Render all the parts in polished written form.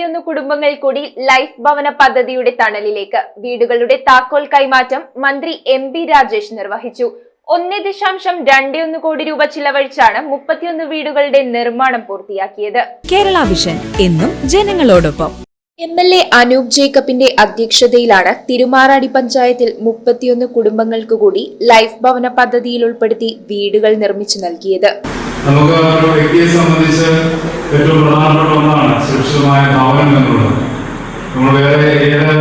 31 കുടുംബങ്ങൾ കൂടി ലൈഫ് ഭവന പദ്ധതിയുടെ തണലിലേക്ക്. വീടുകളുടെ താക്കോൽ കൈമാറ്റം മന്ത്രി എം.ബി. രാജേഷ് നിർവഹിച്ചു. 1.21 കോടി രൂപ ചിലവഴിച്ചാണ് 31 വീടുകളുടെ നിർമ്മാണം പൂർത്തിയാക്കിയത്. കേരള വിഷൻ എന്നും ജനങ്ങളോടൊപ്പം. എം.എൽ.എ. അനൂപ് ജേക്കബിന്റെ അധ്യക്ഷതയിലാണ് തിരുമാറാടി പഞ്ചായത്തിൽ 31 കുടുംബങ്ങൾക്ക് കൂടി ലൈഫ് ഭവന പദ്ധതിയിൽ ഉൾപ്പെടുത്തി വീടുകൾ നിർമ്മിച്ചു നൽകിയത്. നമുക്ക് ഒരു വ്യക്തിയെ സംബന്ധിച്ച് ഏറ്റവും പ്രധാനപ്പെട്ട ഒന്നാണ് സുരക്ഷിതമായ ഭവനം എന്നുള്ളത്. നമ്മൾ വേറെ ഏത്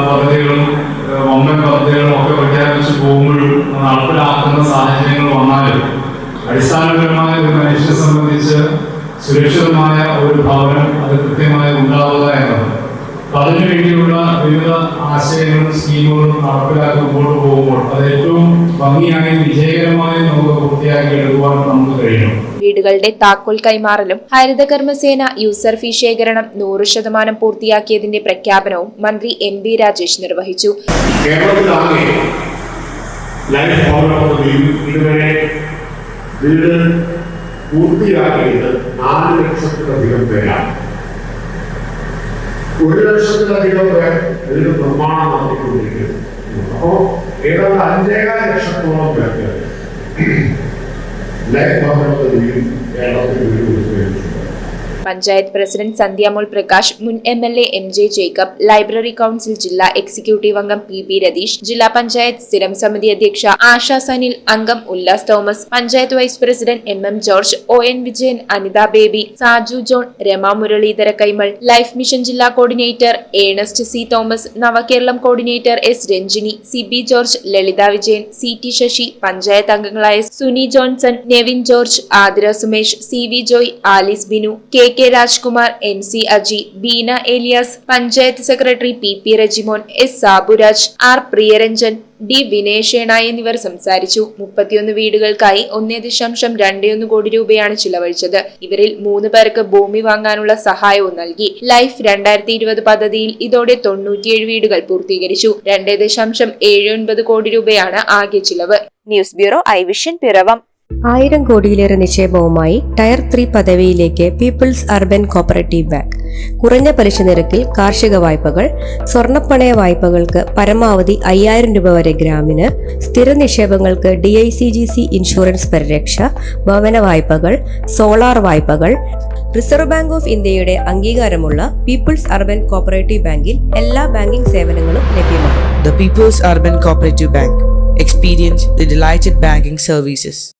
പദ്ധതികളും ഗവൺമെന്റ് പദ്ധതികളും ഒക്കെ പ്രഖ്യാപിച്ച് പോകുമ്പോഴും നടപ്പിലാക്കുന്ന സാഹചര്യങ്ങൾ വന്നാലും അടിസ്ഥാനപരമായ ഒരു മനുഷ്യനെ സംബന്ധിച്ച് സുരക്ഷിതമായ ഒരു ഭവനം അത് കൃത്യമായി ഉണ്ടാവുക എന്നത്. അതിനു വേണ്ടിയുള്ള വിവിധ ആശയങ്ങളും സ്കീമുകളും നടപ്പിലാക്കി മുമ്പോട്ട് പോകുമ്പോൾ അത് ഏറ്റവും ഭംഗിയായി വിജയകരമായി നമുക്ക് പൂർത്തിയാക്കി എടുക്കുവാൻ നമുക്ക് കഴിയും. വീടുകളുടെ താക്കോൽ കൈമാറലും ഹരിതകർമ്മസേന യൂസർ ഫീ ശേഖരണം 100% പൂർത്തിയാക്കിയതിന്റെ പ്രഖ്യാപനവും മന്ത്രി എം.ബി. രാജേഷ് നിർവഹിച്ചു. കേരളത്തിലാകെ ലൈഫ് ഭവന പദ്ധതിയിൽ ഇതുവരെ വീട് പൂർത്തിയാക്കിയത് 4 ലക്ഷത്തിലധികം പേരാണ്. 1 ലക്ഷത്തിലധികം പേർ ഇതിന് നിർമ്മാണം നടത്തിക്കൊണ്ടിരിക്കുന്നു. അപ്പോൾ ഏതാണ്ട് 5.5 ലക്ഷത്തോളം പേർക്ക് ലൈഫ് ഭവന പദ്ധതിയിൽ കേരളത്തിൽ വീട് കൊടുക്കുകയും. പഞ്ചായത്ത് പ്രസിഡന്റ് സന്ധ്യമോൾ പ്രകാശ്, മുൻ MLA. M J. Jacob, library council ജില്ലാ എക്സിക്യൂട്ടീവ് അംഗം പി. രതീഷ്, ജില്ലാ പഞ്ചായത്ത് സ്ഥിരം സമിതി അധ്യക്ഷ ആശ സനിൽ, അംഗം Ullas Thomas, panchayat vice president M. George, O.N. Vijayan, Anitha Baby, Saju John, Rema Muralidhara Kaimal, life mission ജില്ലാ coordinator Ernest C. Thomas, Navakeralam coordinator S. Ranjini, C B. George, Lalitha Vijayan, C T. Sasi, panchayat അംഗങ്ങളായ Suni Johnson, Nevin George, Athira Sumesh, C V. Joy, Alice Binu, K. Rajkumar, NC. Aji, Beena Elias, panchayat secretary P. Rajimon, S. Saburaj, R. Priyaranjan, D. വിനേഷേണ എന്നിവർ സംസാരിച്ചു. 31 വീടുകൾക്കായി 1.21 കോടി രൂപയാണ് ചിലവഴിച്ചത്. ഇവരിൽ 3 പേർക്ക് ഭൂമി വാങ്ങാനുള്ള സഹായവും നൽകി. ലൈഫ് 2020 പദ്ധതിയിൽ ഇതോടെ 97 വീടുകൾ പൂർത്തീകരിച്ചു. 2.79 കോടി രൂപയാണ് ആകെ ചിലവ്. News bureau, I vision, Piravom. 1000 കോടിയിലേറെ നിക്ഷേപവുമായി ടയർ 3 പദവിയിലേക്ക് പീപ്പിൾസ് അർബൻ കോപ്പറേറ്റീവ് ബാങ്ക്. കുറഞ്ഞ പലിശ നിരക്കിൽ കാർഷിക വായ്പകൾ, സ്വർണ്ണപ്പണയ വായ്പകൾക്ക് പരമാവധി 5000 രൂപ വരെ ഗ്രാമിന്, സ്ഥിര നിക്ഷേപങ്ങൾക്ക് DICGC ഇൻഷുറൻസ് പരിരക്ഷ, ഭവന വായ്പകൾ, സോളാർ വായ്പകൾ. റിസർവ് ബാങ്ക് ഓഫ് ഇന്ത്യയുടെ അംഗീകാരമുള്ള പീപ്പിൾസ് അർബൻ കോപ്പറേറ്റീവ് ബാങ്കിൽ എല്ലാ ബാങ്കിംഗ് സേവനങ്ങളും ലഭ്യമാണ്. The People's Urban Cooperative Bank. Experience the delighted banking services.